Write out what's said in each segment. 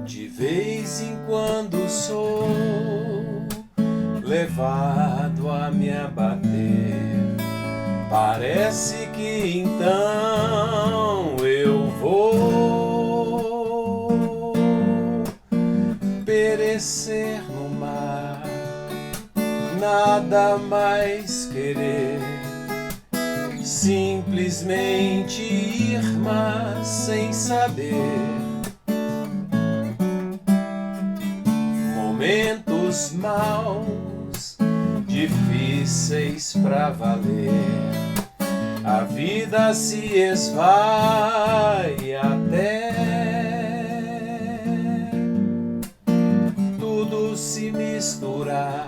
De vez em quando sou levado a me abater. Parece que então eu vou perecer no mar, nada mais querer, simplesmente ir, mas sem saber. Momentos maus, difíceis pra valer, a vida se esvai até tudo se misturar,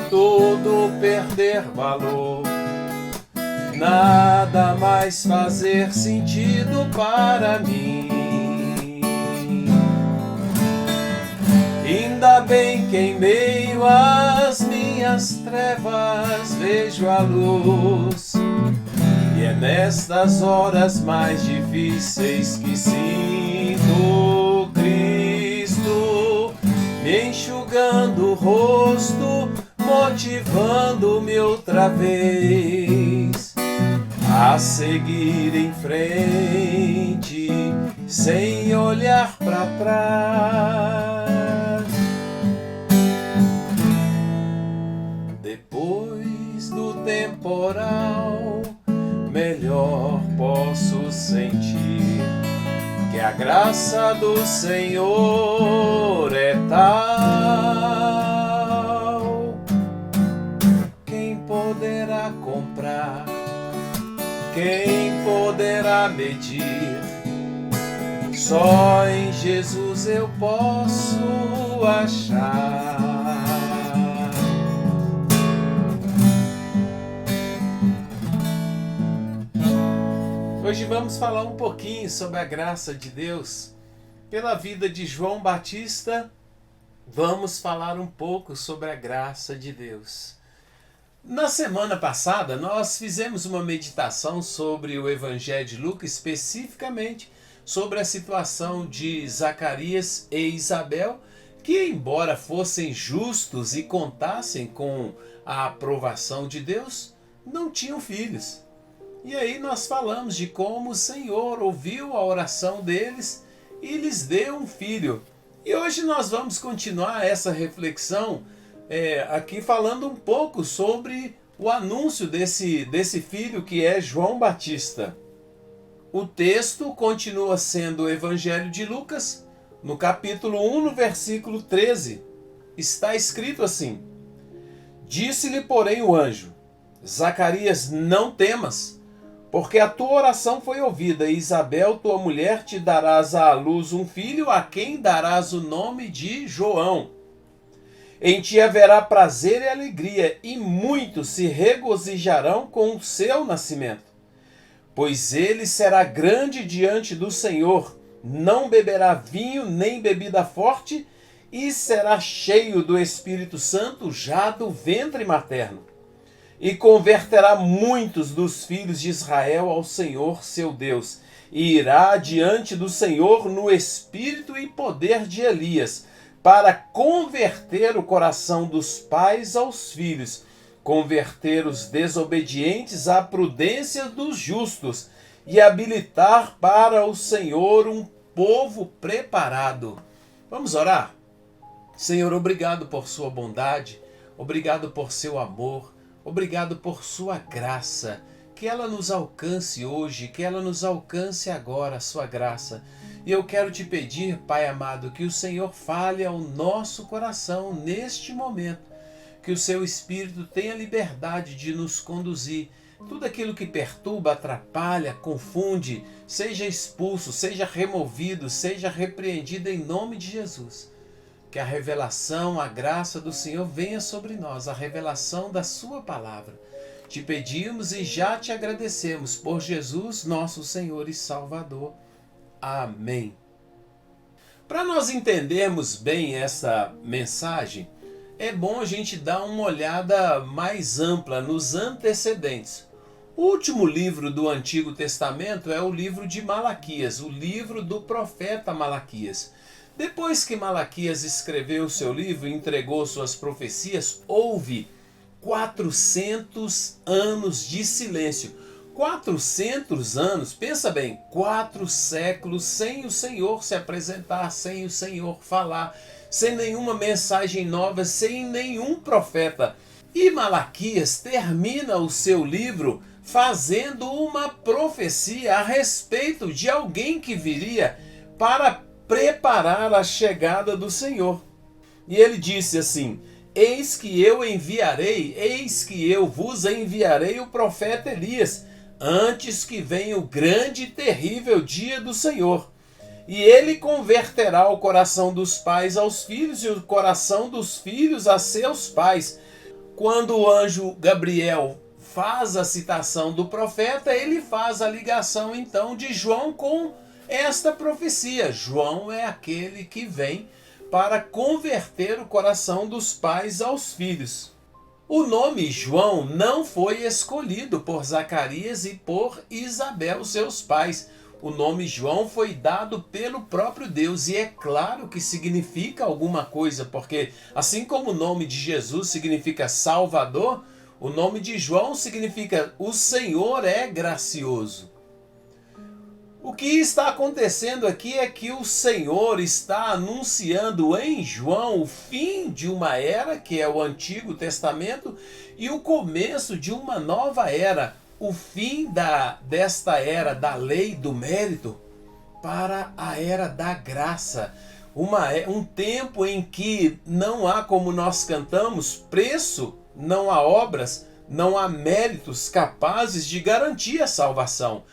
tudo perder valor, nada mais fazer sentido para mim. Ainda bem que em meio às minhas trevas vejo a luz, e é nestas horas mais difíceis que sinto Cristo me enxugando o rosto, motivando-me outra vez a seguir em frente, sem olhar para trás. Depois do temporal, melhor posso sentir que a graça do Senhor é tal. Quem poderá comprar? Quem poderá medir? Só em Jesus eu posso achar. Hoje vamos falar um pouquinho sobre a graça de Deus. Pela vida de João Batista, vamos falar um pouco sobre a graça de Deus. Na semana passada, nós fizemos uma meditação sobre o Evangelho de Lucas, especificamente sobre a situação de Zacarias e Isabel, que, embora fossem justos e contassem com a aprovação de Deus, não tinham filhos. E aí nós falamos de como o Senhor ouviu a oração deles e lhes deu um filho. E hoje nós vamos continuar essa reflexão aqui falando um pouco sobre o anúncio desse filho que é João Batista. O texto continua sendo o Evangelho de Lucas, no capítulo 1, no versículo 13. Está escrito assim: Disse-lhe, porém, o anjo: Zacarias, não temas, porque a tua oração foi ouvida, e Isabel, tua mulher, te darás à luz um filho, a quem darás o nome de João. Em ti haverá prazer e alegria, e muitos se regozijarão com o seu nascimento. Pois ele será grande diante do Senhor, não beberá vinho nem bebida forte, e será cheio do Espírito Santo já do ventre materno. E converterá muitos dos filhos de Israel ao Senhor seu Deus, e irá diante do Senhor no espírito e poder de Elias, para converter o coração dos pais aos filhos, converter os desobedientes à prudência dos justos, e habilitar para o Senhor um povo preparado. Vamos orar? Senhor, obrigado por sua bondade, obrigado por seu amor, obrigado por sua graça, que ela nos alcance hoje, que ela nos alcance agora, a sua graça. E eu quero te pedir, Pai amado, que o Senhor fale ao nosso coração neste momento, que o seu Espírito tenha liberdade de nos conduzir. Tudo aquilo que perturba, atrapalha, confunde, seja expulso, seja removido, seja repreendido em nome de Jesus. Que a revelação, a graça do Senhor venha sobre nós, a revelação da sua palavra. Te pedimos e já te agradecemos por Jesus, nosso Senhor e Salvador. Amém. Para nós entendermos bem essa mensagem, é bom a gente dar uma olhada mais ampla nos antecedentes. O último livro do Antigo Testamento é o livro de Malaquias, o livro do profeta Malaquias. Depois que Malaquias escreveu seu livro e entregou suas profecias, houve 400 anos de silêncio. 400 anos, pensa bem, 4 séculos sem o Senhor se apresentar, sem o Senhor falar, sem nenhuma mensagem nova, sem nenhum profeta. E Malaquias termina o seu livro fazendo uma profecia a respeito de alguém que viria para preparar a chegada do Senhor. E ele disse assim: eis que eu vos enviarei o profeta Elias, antes que venha o grande e terrível dia do Senhor. E ele converterá o coração dos pais aos filhos e o coração dos filhos a seus pais. Quando o anjo Gabriel faz a citação do profeta, ele faz a ligação então de João com esta profecia. João é aquele que vem para converter o coração dos pais aos filhos. O nome João não foi escolhido por Zacarias e por Isabel, seus pais. O nome João foi dado pelo próprio Deus, e é claro que significa alguma coisa, porque assim como o nome de Jesus significa Salvador, o nome de João significa o Senhor é gracioso. O que está acontecendo aqui é que o Senhor está anunciando em João o fim de uma era, que é o Antigo Testamento, e o começo de uma nova era, o fim desta era da lei do mérito para a era da graça. Um tempo em que não há, como nós cantamos, preço, não há obras, não há méritos capazes de garantir a salvação.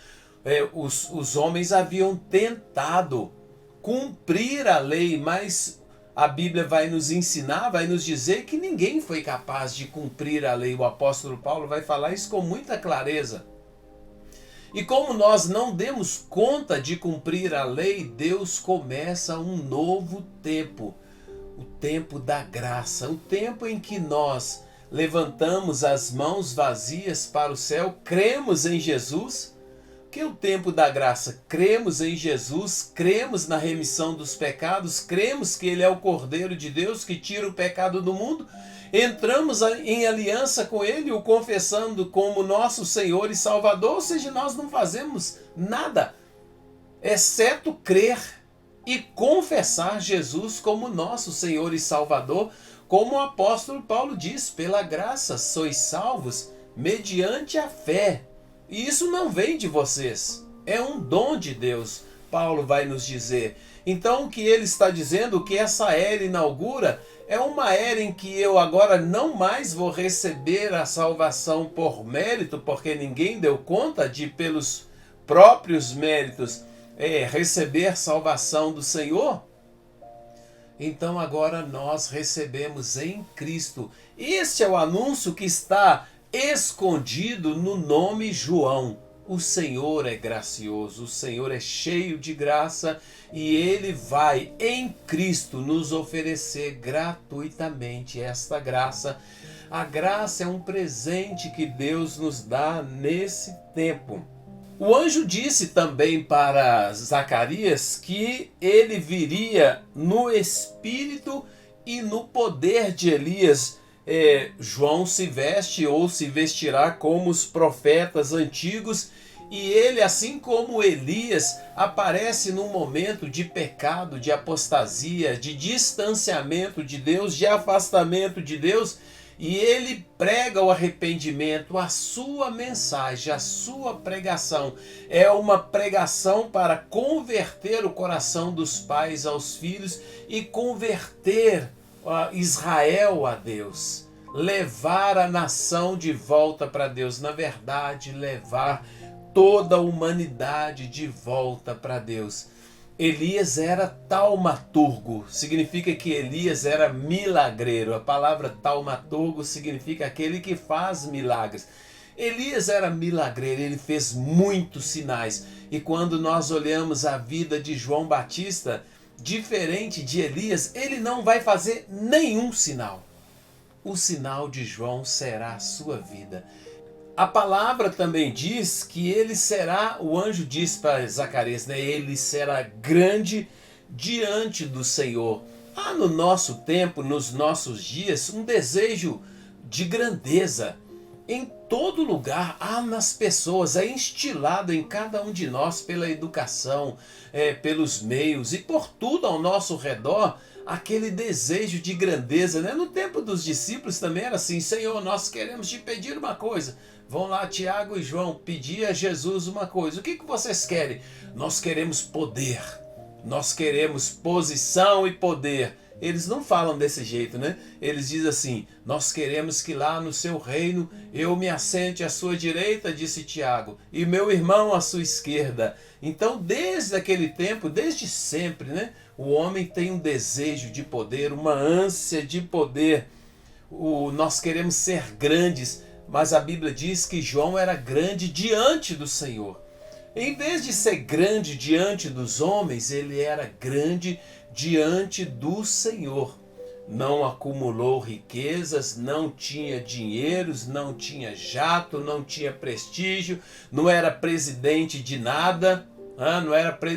Os homens haviam tentado cumprir a lei, mas a Bíblia vai nos ensinar, vai nos dizer que ninguém foi capaz de cumprir a lei. O apóstolo Paulo vai falar isso com muita clareza. E como nós não demos conta de cumprir a lei, Deus começa um novo tempo, o tempo da graça, o tempo em que nós levantamos as mãos vazias para o céu, cremos em Jesus. Que é o tempo da graça, cremos em Jesus, cremos na remissão dos pecados, cremos que Ele é o Cordeiro de Deus que tira o pecado do mundo, entramos em aliança com Ele, o confessando como nosso Senhor e Salvador, ou seja, nós não fazemos nada, exceto crer e confessar Jesus como nosso Senhor e Salvador, como o apóstolo Paulo diz: pela graça sois salvos mediante a fé. E isso não vem de vocês, é um dom de Deus, Paulo vai nos dizer. Então o que ele está dizendo, que essa era inaugura, é uma era em que eu agora não mais vou receber a salvação por mérito, porque ninguém deu conta de, pelos próprios méritos, receber salvação do Senhor. Então agora nós recebemos em Cristo. Este é o anúncio que está escondido no nome João. O Senhor é gracioso, o Senhor é cheio de graça, e Ele vai em Cristo nos oferecer gratuitamente esta graça. A graça é um presente que Deus nos dá nesse tempo. O anjo disse também para Zacarias que ele viria no espírito e no poder de Elias. João se veste ou se vestirá como os profetas antigos, e ele, assim como Elias, aparece num momento de pecado, de apostasia, de distanciamento de Deus, de afastamento de Deus, e ele prega o arrependimento. A sua mensagem, a sua pregação é uma pregação para converter o coração dos pais aos filhos e converter Israel a Deus, levar a nação de volta para Deus, na verdade, levar toda a humanidade de volta para Deus. Elias era taumaturgo, significa que Elias era milagreiro. A palavra taumaturgo significa aquele que faz milagres. Elias era milagreiro, ele fez muitos sinais. E quando nós olhamos a vida de João Batista, diferente de Elias, ele não vai fazer nenhum sinal. O sinal de João será a sua vida. A palavra também diz que ele será, o anjo diz para Zacarias, ele será grande diante do Senhor. Há no nosso tempo, nos nossos dias, um desejo de grandeza. Em todo lugar, há nas pessoas, é instilado em cada um de nós pela educação, pelos meios e por tudo ao nosso redor, aquele desejo de grandeza, né? No tempo dos discípulos também era assim: Senhor, nós queremos te pedir uma coisa. Vão lá Tiago e João pedir a Jesus uma coisa. O que vocês querem? Nós queremos poder, nós queremos posição e poder. Eles não falam desse jeito, né? Eles dizem assim: nós queremos que lá no seu reino eu me assente à sua direita, disse Tiago, e meu irmão à sua esquerda. Então, desde aquele tempo, desde sempre, né? O homem tem um desejo de poder, uma ânsia de poder. Nós queremos ser grandes, mas a Bíblia diz que João era grande diante do Senhor. Em vez de ser grande diante dos homens, ele era grande diante do Senhor. Não acumulou riquezas, não tinha dinheiros, não tinha jato, não tinha prestígio, não era presidente de nada,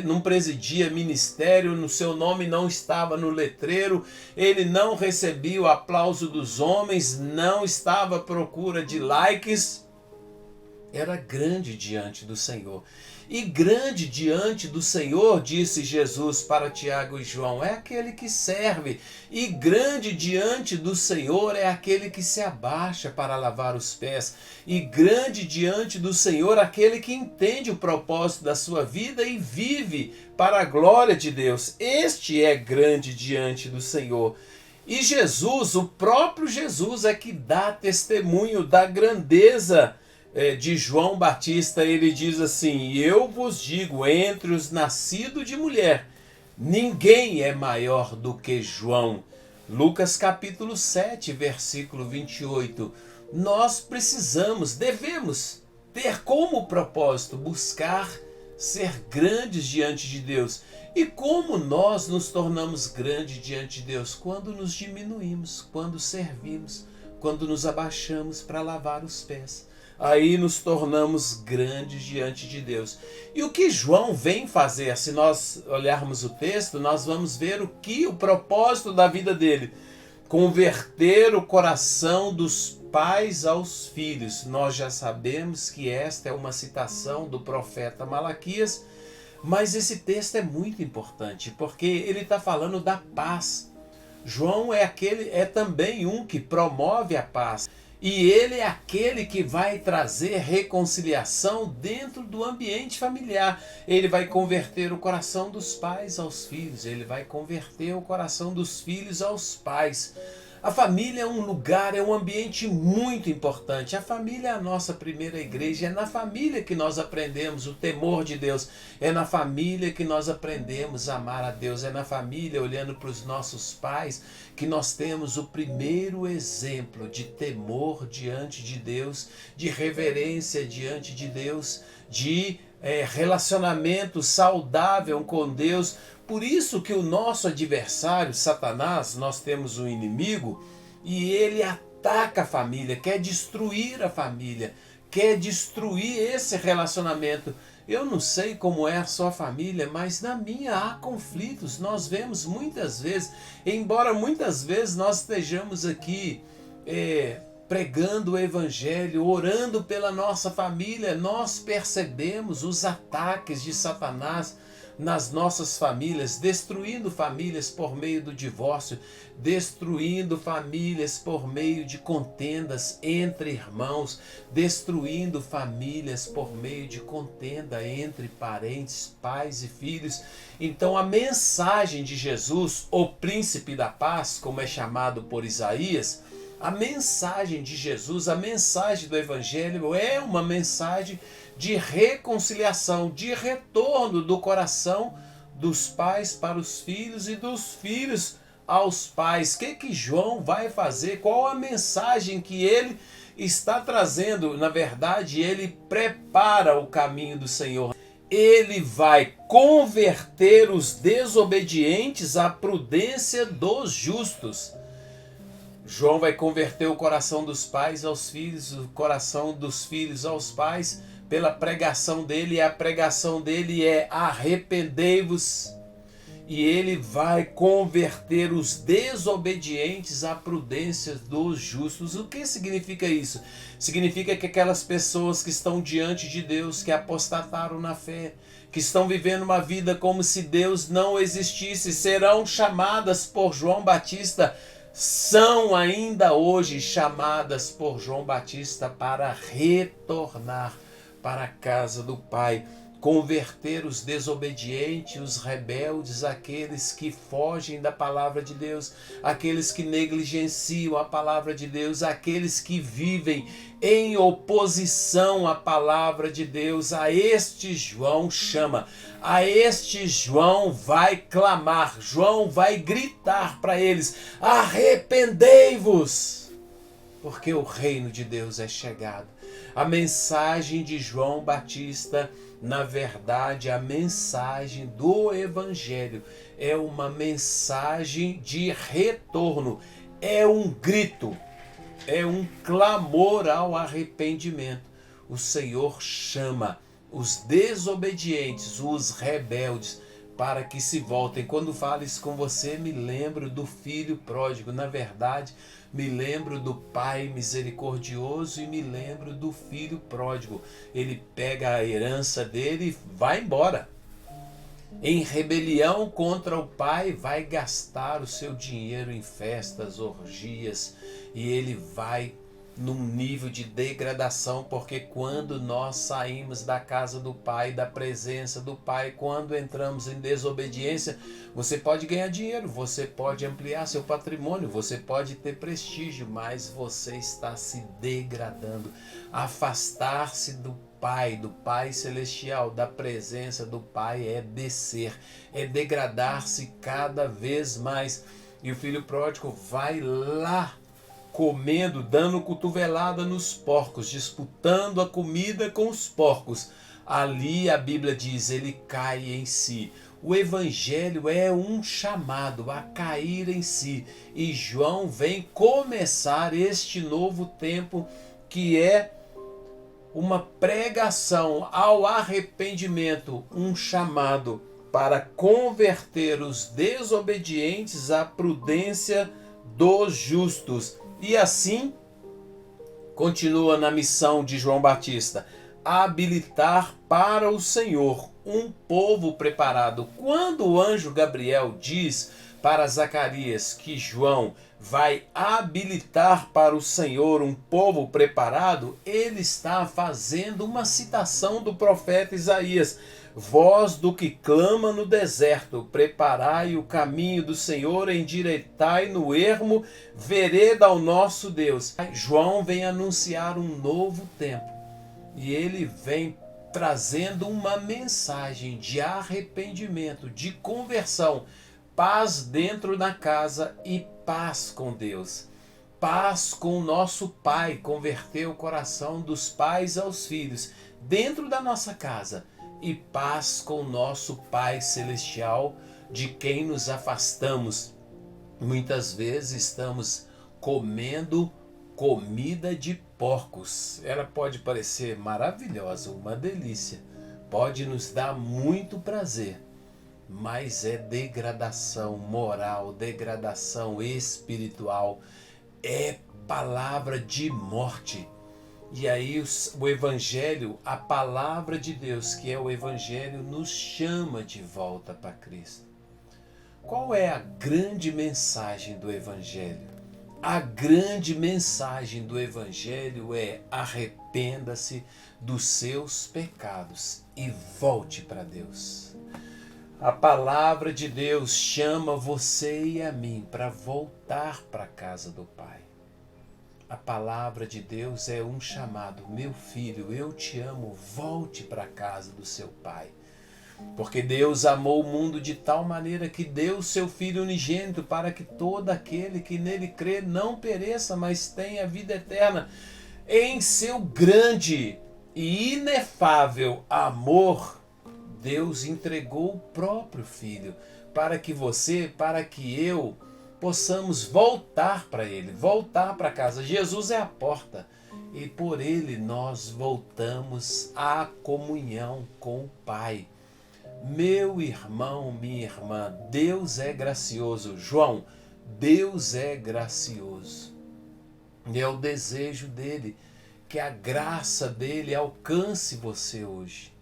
não presidia ministério, no seu nome não estava no letreiro, ele não recebia o aplauso dos homens, não estava à procura de likes. Era grande diante do Senhor. E grande diante do Senhor, disse Jesus para Tiago e João, é aquele que serve. E grande diante do Senhor é aquele que se abaixa para lavar os pés. E grande diante do Senhor aquele que entende o propósito da sua vida e vive para a glória de Deus. Este é grande diante do Senhor. E Jesus, o próprio Jesus, é que dá testemunho da grandeza de João Batista. Ele diz assim: eu vos digo, entre os nascidos de mulher, ninguém é maior do que João. Lucas capítulo 7, versículo 28. Nós devemos ter como propósito buscar ser grandes diante de Deus. E como nós nos tornamos grandes diante de Deus? Quando nos diminuímos, quando servimos, quando nos abaixamos para lavar os pés. Aí nos tornamos grandes diante de Deus. E o que João vem fazer? Se nós olharmos o texto, nós vamos ver o propósito da vida dele: converter o coração dos pais aos filhos. Nós já sabemos que esta é uma citação do profeta Malaquias, mas esse texto é muito importante, porque ele está falando da paz. João é também um que promove a paz. E ele é aquele que vai trazer reconciliação dentro do ambiente familiar. Ele vai converter o coração dos pais aos filhos. Ele vai converter o coração dos filhos aos pais. A família é um lugar, é um ambiente muito importante. A família é a nossa primeira igreja. É na família que nós aprendemos o temor de Deus. É na família que nós aprendemos a amar a Deus. É na família, olhando para os nossos pais, que nós temos o primeiro exemplo de temor diante de Deus, de reverência diante de Deus, de relacionamento saudável com Deus. Por isso que o nosso adversário, Satanás, nós temos um inimigo e ele ataca a família, quer destruir a família, quer destruir esse relacionamento. Eu não sei como é a sua família, mas na minha há conflitos. Nós vemos muitas vezes, embora muitas vezes nós estejamos aqui pregando o evangelho, orando pela nossa família, nós percebemos os ataques de Satanás nas nossas famílias, destruindo famílias por meio do divórcio, destruindo famílias por meio de contendas entre irmãos, destruindo famílias por meio de contenda entre parentes, pais e filhos. Então a mensagem de Jesus, o príncipe da paz, como é chamado por Isaías, a mensagem de Jesus, a mensagem do evangelho é uma mensagem de reconciliação, de retorno do coração dos pais para os filhos e dos filhos aos pais. O que João vai fazer? Qual a mensagem que ele está trazendo? Na verdade, ele prepara o caminho do Senhor. Ele vai converter os desobedientes à prudência dos justos. João vai converter o coração dos pais aos filhos, o coração dos filhos aos pais, pela pregação dele. E a pregação dele é: arrependei-vos e ele vai converter os desobedientes à prudência dos justos. O que significa isso? Significa que aquelas pessoas que estão diante de Deus, que apostataram na fé, que estão vivendo uma vida como se Deus não existisse, serão chamadas por João Batista, são ainda hoje chamadas por João Batista para retornar para a casa do Pai, converter os desobedientes, os rebeldes, aqueles que fogem da palavra de Deus, aqueles que negligenciam a palavra de Deus, aqueles que vivem em oposição à palavra de Deus. A este João chama, a este João vai clamar, João vai gritar para eles: arrependei-vos, porque o reino de Deus é chegado. A mensagem de João Batista, na verdade, a mensagem do Evangelho é uma mensagem de retorno, é um grito, é um clamor ao arrependimento. O Senhor chama os desobedientes, os rebeldes, para que se voltem. Quando falo isso com você, me lembro do filho pródigo. Na verdade, me lembro do pai misericordioso e me lembro do filho pródigo. Ele pega a herança dele e vai embora. Em rebelião contra o pai, vai gastar o seu dinheiro em festas, orgias, e ele vai num nível de degradação, porque quando nós saímos da casa do Pai, da presença do Pai, quando entramos em desobediência, você pode ganhar dinheiro, você pode ampliar seu patrimônio, você pode ter prestígio, mas você está se degradando. Afastar-se do Pai Celestial, da presença do Pai, é descer, é degradar-se cada vez mais. E o filho pródigo vai lá, comendo, dando cotovelada nos porcos, disputando a comida com os porcos. Ali a Bíblia diz, ele cai em si. O Evangelho é um chamado a cair em si. E João vem começar este novo tempo, que é uma pregação ao arrependimento, um chamado para converter os desobedientes à prudência dos justos. E assim, continua na missão de João Batista, habilitar para o Senhor um povo preparado. Quando o anjo Gabriel diz para Zacarias que João vai habilitar para o Senhor um povo preparado, ele está fazendo uma citação do profeta Isaías. Voz do que clama no deserto, preparai o caminho do Senhor, endireitai no ermo, vereda ao nosso Deus. João vem anunciar um novo tempo e ele vem trazendo uma mensagem de arrependimento, de conversão, paz dentro da casa e paz com Deus. Paz com o nosso Pai, converter o coração dos pais aos filhos dentro da nossa casa. E paz com o nosso Pai Celestial, de quem nos afastamos. Muitas vezes estamos comendo comida de porcos. Ela pode parecer maravilhosa, uma delícia. Pode nos dar muito prazer, mas é degradação moral, degradação espiritual. É palavra de morte. E aí o Evangelho, a palavra de Deus, que é o Evangelho, nos chama de volta para Cristo. Qual é a grande mensagem do Evangelho? A grande mensagem do Evangelho é: arrependa-se dos seus pecados e volte para Deus. A palavra de Deus chama você e a mim para voltar para a casa do Pai. A palavra de Deus é um chamado: meu filho, eu te amo, volte para a casa do seu Pai. Porque Deus amou o mundo de tal maneira que deu o seu Filho unigênito, para que todo aquele que nele crê não pereça, mas tenha vida eterna. Em seu grande e inefável amor, Deus entregou o próprio Filho, para que você, para que eu, possamos voltar para Ele, voltar para casa. Jesus é a porta e por Ele nós voltamos à comunhão com o Pai. Meu irmão, minha irmã, Deus é gracioso. João, Deus é gracioso. E é o desejo dele que a graça dele alcance você hoje.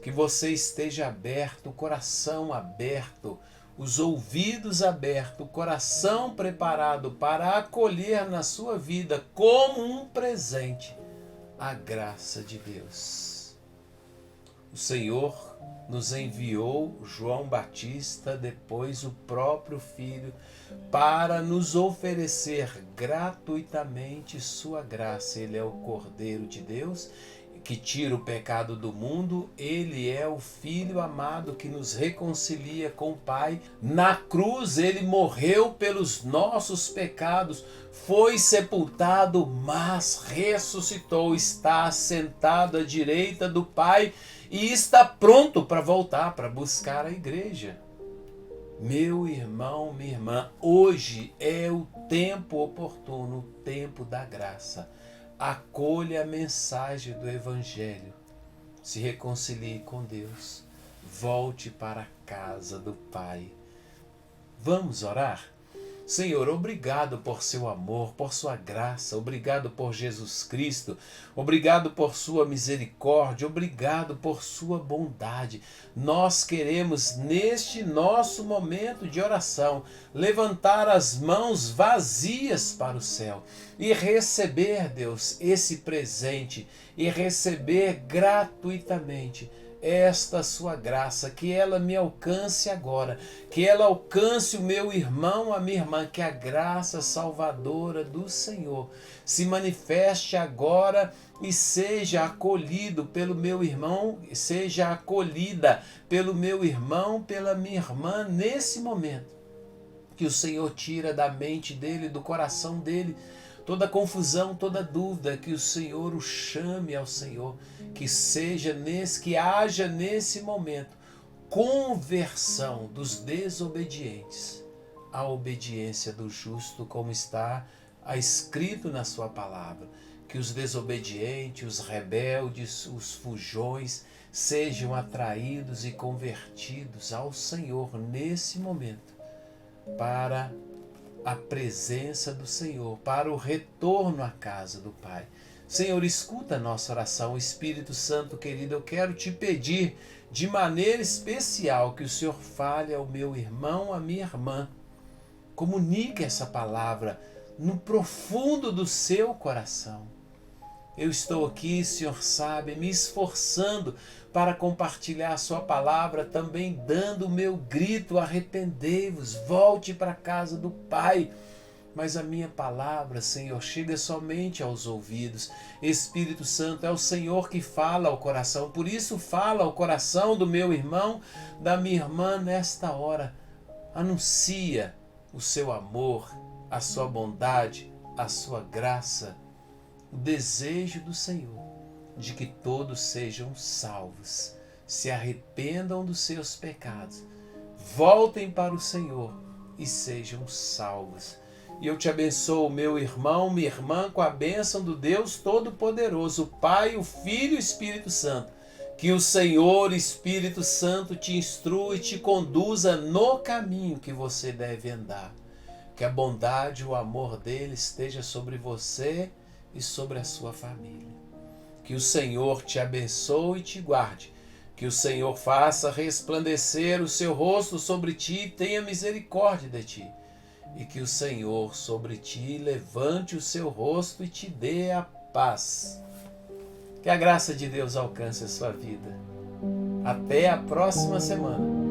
Que você esteja aberto, o coração aberto, os ouvidos abertos, o coração preparado para acolher na sua vida como um presente a graça de Deus. O Senhor nos enviou João Batista, depois o próprio Filho, para nos oferecer gratuitamente sua graça. Ele é o Cordeiro de Deus que tira o pecado do mundo, ele é o Filho amado que nos reconcilia com o Pai. Na cruz ele morreu pelos nossos pecados, foi sepultado, mas ressuscitou, está sentado à direita do Pai e está pronto para voltar, para buscar a igreja. Meu irmão, minha irmã, hoje é o tempo oportuno, o tempo da graça. Acolha a mensagem do Evangelho, se reconcilie com Deus, volte para a casa do Pai. Vamos orar? Senhor, obrigado por seu amor, por sua graça, obrigado por Jesus Cristo, obrigado por sua misericórdia, obrigado por sua bondade. Nós queremos, neste nosso momento de oração, levantar as mãos vazias para o céu e receber, Deus, esse presente e receber gratuitamente esta sua graça, que ela me alcance agora, que ela alcance o meu irmão, a minha irmã, que a graça salvadora do Senhor se manifeste agora e seja acolhido pelo meu irmão, seja acolhida pelo meu irmão, pela minha irmã nesse momento. Que o Senhor tira da mente dele, do coração dele, toda confusão, toda dúvida, que o Senhor o chame ao Senhor, que haja nesse momento conversão dos desobedientes à obediência do justo, como está escrito na sua palavra. Que os desobedientes, os rebeldes, os fujões sejam atraídos e convertidos ao Senhor nesse momento, para a presença do Senhor, para o retorno à casa do Pai. Senhor, escuta a nossa oração. Espírito Santo querido, eu quero te pedir de maneira especial que o Senhor fale ao meu irmão, à minha irmã. Comunique essa palavra no profundo do seu coração. Eu estou aqui, Senhor sabe, me esforçando para compartilhar a sua palavra, também dando o meu grito: arrependei-vos, volte para a casa do Pai. Mas a minha palavra, Senhor, chega somente aos ouvidos. Espírito Santo, é o Senhor que fala ao coração. Por isso fala ao coração do meu irmão, da minha irmã nesta hora. Anuncia o seu amor, a sua bondade, a sua graça, o desejo do Senhor de que todos sejam salvos, se arrependam dos seus pecados, voltem para o Senhor e sejam salvos. E eu te abençoo, meu irmão, minha irmã, com a bênção do Deus Todo-Poderoso, o Pai, o Filho e o Espírito Santo. Que o Senhor, Espírito Santo, te instrua e te conduza no caminho que você deve andar. Que a bondade e o amor dele esteja sobre você e sobre a sua família. Que o Senhor te abençoe e te guarde. Que o Senhor faça resplandecer o seu rosto sobre ti e tenha misericórdia de ti. E que o Senhor sobre ti levante o seu rosto e te dê a paz. Que a graça de Deus alcance a sua vida. Até a próxima semana.